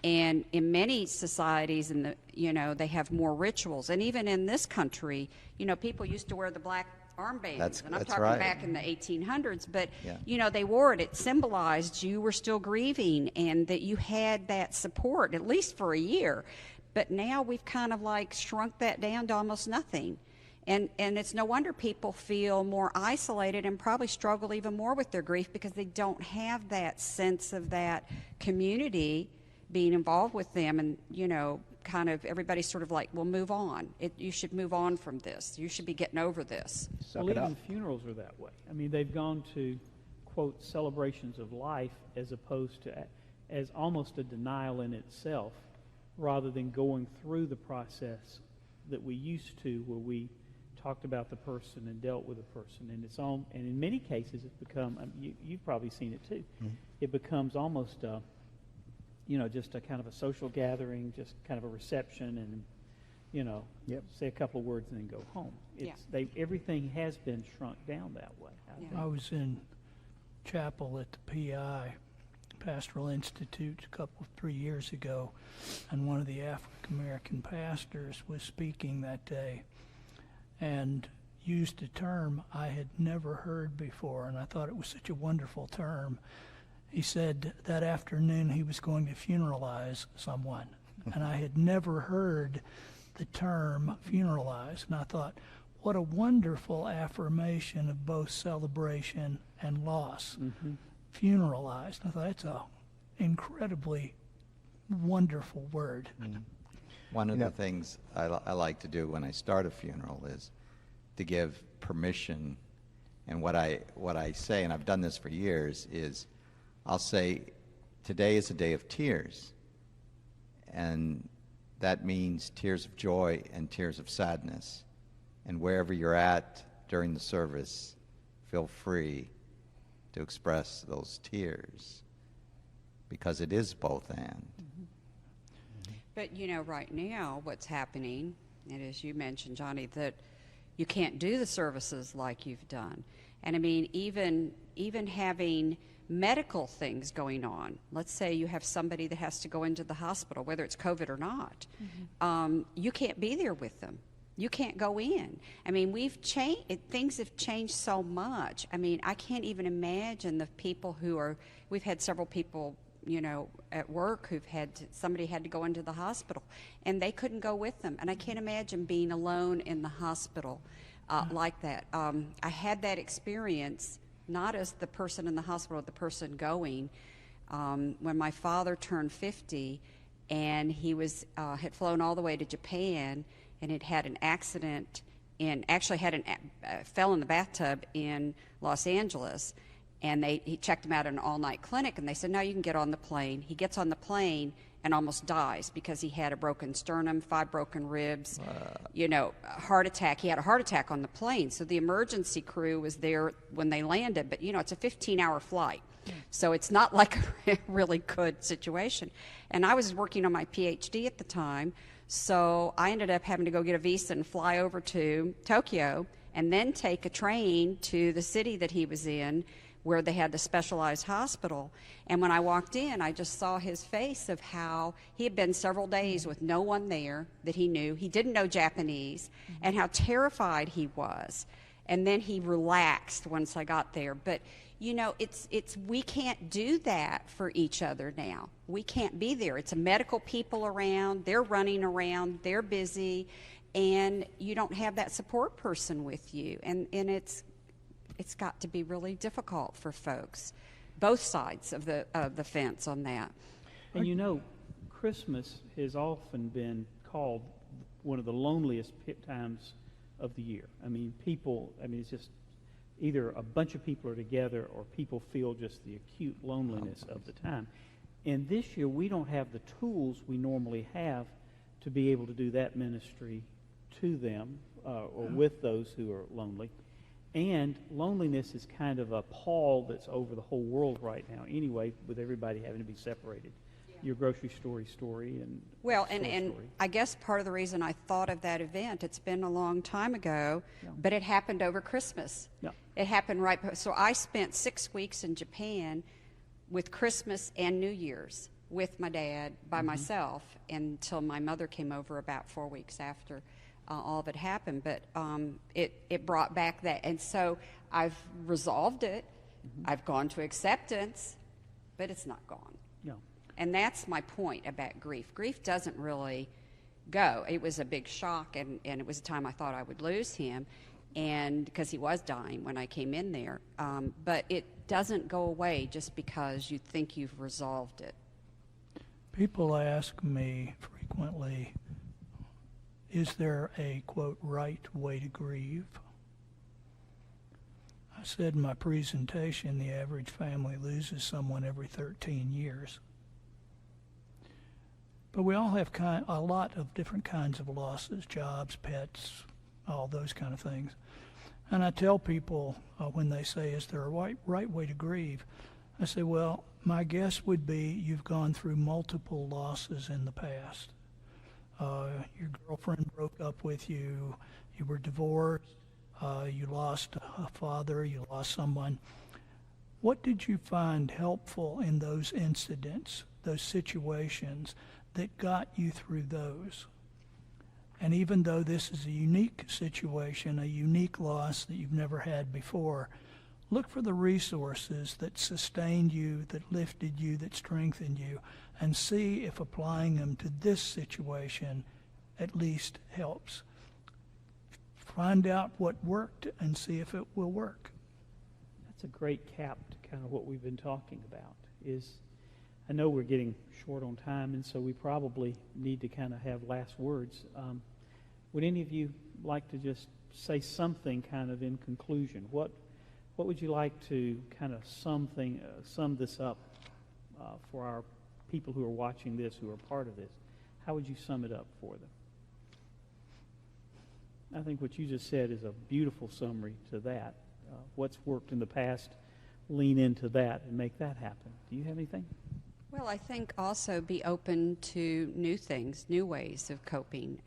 And in many societies, they have more rituals. And even in this country, people used to wear the black armbands. And I'm talking back in the 1800s. But, they wore it. It symbolized you were still grieving and that you had that support, at least for a year. But now we've kind of shrunk that down to almost nothing. And it's no wonder people feel more isolated and probably struggle even more with their grief because they don't have that sense of that community being involved with them. And, kind of everybody's sort of well, move on. You should move on from this. You should be getting over this. Well, even funerals are that way. I mean, they've gone to, quote, celebrations of life as opposed to as almost a denial in itself rather than going through the process that we used to where we talked about the person and dealt with the person, and in many cases it's become, you've probably seen it too, it becomes almost just a kind of a social gathering, just kind of a reception, and say a couple of words and then go home. Everything has been shrunk down that way. I was in chapel at the PI, Pastoral Institute, 3 years ago, and one of the African American pastors was speaking that day and used a term I had never heard before, and I thought it was such a wonderful term. He said that afternoon he was going to funeralize someone, and I had never heard the term funeralize, and I thought, what a wonderful affirmation of both celebration and loss. Funeralized. I thought that's an incredibly wonderful word. One of the things I like to do when I start a funeral is to give permission, and what I say, and I've done this for years, is I'll say, today is a day of tears, and that means tears of joy and tears of sadness. And wherever you're at during the service, feel free to express those tears, because it is both and. But, right now what's happening, and as you mentioned, Johnny, that you can't do the services like you've done. And I mean, even having medical things going on. Let's say you have somebody that has to go into the hospital, whether it's COVID or not. You can't be there with them. You can't go in. I mean, things have changed so much. I mean, I can't even imagine the people we've had several people, at work somebody had to go into the hospital, and they couldn't go with them. And I can't imagine being alone in the hospital like that. I had that experience, not as the person in the hospital, the person going, when my father turned 50, and he had flown all the way to Japan, and had an accident and actually fell in the bathtub in Los Angeles, and he checked him out at an all-night clinic, and they said, no, you can get on the plane. He gets on the plane and almost dies because he had a broken sternum, 5 broken ribs, heart attack. He had a heart attack on the plane. So the emergency crew was there when they landed, but it's a 15-hour flight. So it's not like a really good situation. And I was working on my PhD at the time, so I ended up having to go get a visa and fly over to Tokyo and then take a train to the city that he was in, where they had the specialized hospital. And when I walked in, I just saw his face of how he had been several days with no one there that he knew. He didn't know Japanese, and how terrified he was. And then he relaxed once I got there. But, we can't do that for each other now. We can't be there. It's a medical people around. They're running around. They're busy. And you don't have that support person with you. And it's got to be really difficult for folks, both sides of the fence on that. And Christmas has often been called one of the loneliest times of the year. I mean, it's just, either a bunch of people are together or people feel just the acute loneliness of the time. And this year, we don't have the tools we normally have to be able to do that ministry to them or with those who are lonely. And loneliness is kind of a pall that's over the whole world right now anyway, with everybody having to be separated. Your grocery story and Well, store and story. I guess part of the reason I thought of that event, it's been a long time ago, but it happened over Christmas. Yeah. It happened so I spent 6 weeks in Japan with Christmas and New Year's with my dad by myself until my mother came over about 4 weeks after all of it happened. But it brought back that. And so I've resolved it. I've gone to acceptance, but it's not gone. No. And that's my point about grief. Grief doesn't really go. It was a big shock, and it was a time I thought I would lose him, and because he was dying when I came in there. But it doesn't go away just because you think you've resolved it. People ask me frequently, is there a, quote, right way to grieve? I said in my presentation, the average family loses someone every 13 years. But we all have a lot of different kinds of losses, jobs, pets, all those kind of things. And I tell people when they say, is there a right way to grieve? I say, well, my guess would be you've gone through multiple losses in the past. Your girlfriend broke up with you, you were divorced, you lost a father, you lost someone. What did you find helpful in those incidents, those situations that got you through those? And even though this is a unique situation, a unique loss that you've never had before, look for the resources that sustained you, that lifted you, that strengthened you, and see if applying them to this situation at least helps. Find out what worked and see if it will work. That's a great cap to kind of what we've been talking about. I know we're getting short on time, and so we probably need to kind of have last words. Would any of you like to just say something kind of in conclusion? What would you like to kind of sum this up for our people who are watching this, who are part of this? How would you sum it up for them? I think what you just said is a beautiful summary to that. What's worked in the past, lean into that and make that happen. Do you have anything? Well, I think also be open to new things, new ways of coping.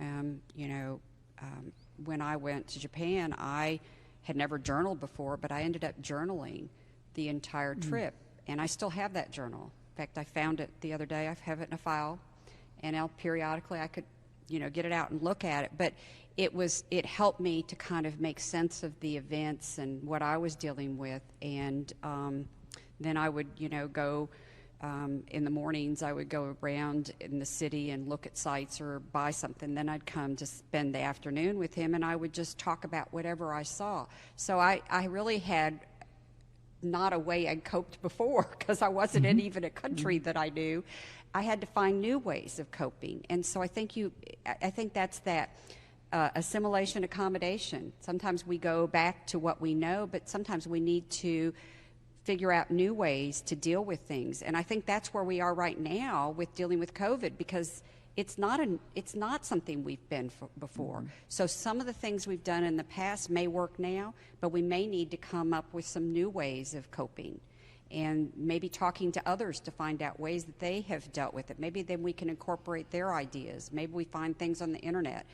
When I went to Japan, I had never journaled before, but I ended up journaling the entire trip, and I still have that journal. In fact, I found it the other day. I have it in a file, and periodically I could, get it out and look at it. But it helped me to kind of make sense of the events and what I was dealing with, and then I would, go. In the mornings, I would go around in the city and look at sites or buy something. Then I'd come to spend the afternoon with him, and I would just talk about whatever I saw. So I really had not a way I coped before because I wasn't in even a country that I knew. I had to find new ways of coping. And so I think that's that assimilation, accommodation. Sometimes we go back to what we know, but sometimes we need to figure out new ways to deal with things. And I think that's where we are right now with dealing with COVID, because it's not something we've been before. So some of the things we've done in the past may work now, but we may need to come up with some new ways of coping, and maybe talking to others to find out ways that they have dealt with it. Maybe then we can incorporate their ideas. Maybe we find things on the internet.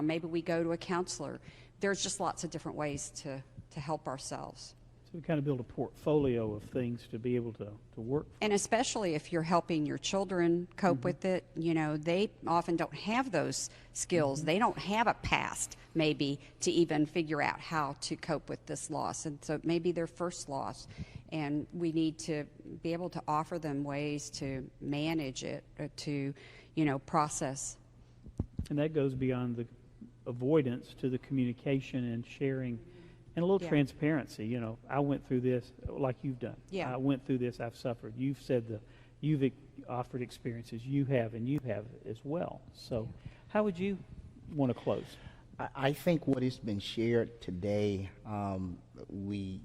Maybe we go to a counselor. There's just lots of different ways to help ourselves. So we kind of build a portfolio of things to be able to work. And especially if you're helping your children cope with it, they often don't have those skills. They don't have a past, maybe, to even figure out how to cope with this loss. And so it may be their first loss. And we need to be able to offer them ways to manage it, to, process. And that goes beyond the avoidance to the communication and sharing. And a little transparency, I went through this like you've done. Yeah. I went through this, I've suffered. You've said you've offered experiences you have, and you have as well. So how would you want to close? I think what has been shared today, we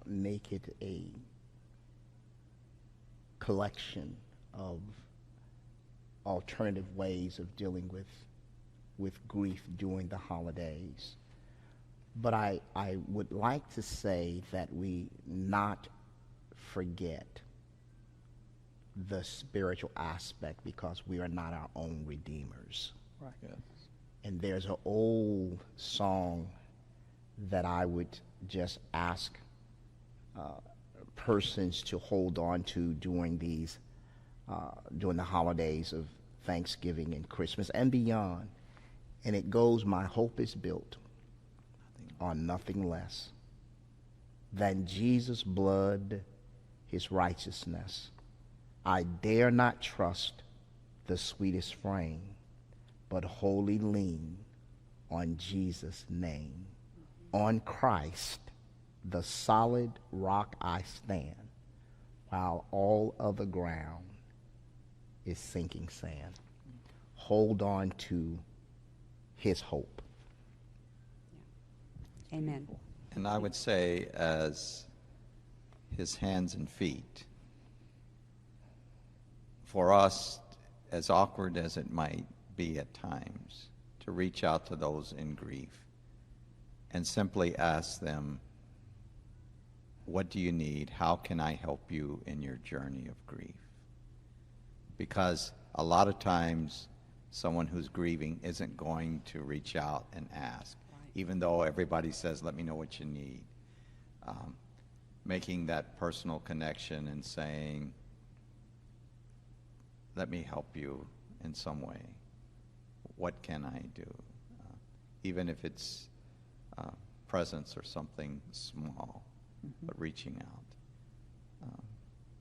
make it a collection of alternative ways of dealing with grief during the holidays. But I would like to say that we not forget the spiritual aspect, because we are not our own redeemers. Right. Yes. And there's an old song that I would just ask persons to hold on to during during the holidays of Thanksgiving and Christmas and beyond. And it goes, "My hope is built on nothing less than Jesus' blood, his righteousness. I dare not trust the sweetest frame, but wholly lean on Jesus' name. On Christ, the solid rock I stand, while all other ground is sinking sand." Hold on to his hope. Amen. And I would say, as his hands and feet, for us, as awkward as it might be at times, to reach out to those in grief and simply ask them, what do you need? How can I help you in your journey of grief? Because a lot of times, someone who's grieving isn't going to reach out and ask, even though everybody says, let me know what you need. Making that personal connection and saying, let me help you in some way. What can I do? Even if it's presents or something small, but reaching out.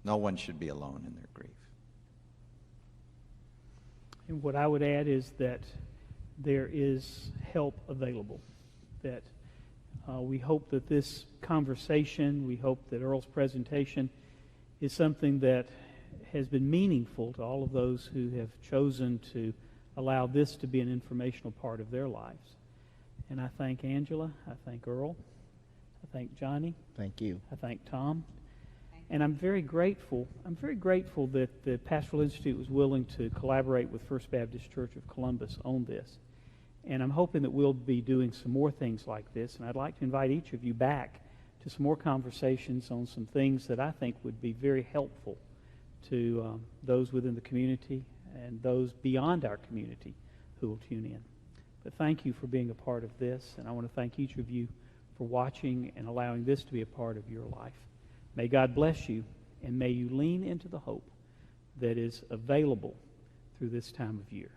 No one should be alone in their grief. And what I would add is that there is help available. That we hope that this conversation, we hope that Earl's presentation is something that has been meaningful to all of those who have chosen to allow this to be an informational part of their lives. And I thank Angela, I thank Earl, I thank Johnny, Thank you. I thank Tom. And I'm very grateful that the Pastoral Institute was willing to collaborate with First Baptist Church of Columbus on this. And I'm hoping that we'll be doing some more things like this. And I'd like to invite each of you back to some more conversations on some things that I think would be very helpful to those within the community and those beyond our community who will tune in. But thank you for being a part of this. And I want to thank each of you for watching and allowing this to be a part of your life. May God bless you, and may you lean into the hope that is available through this time of year.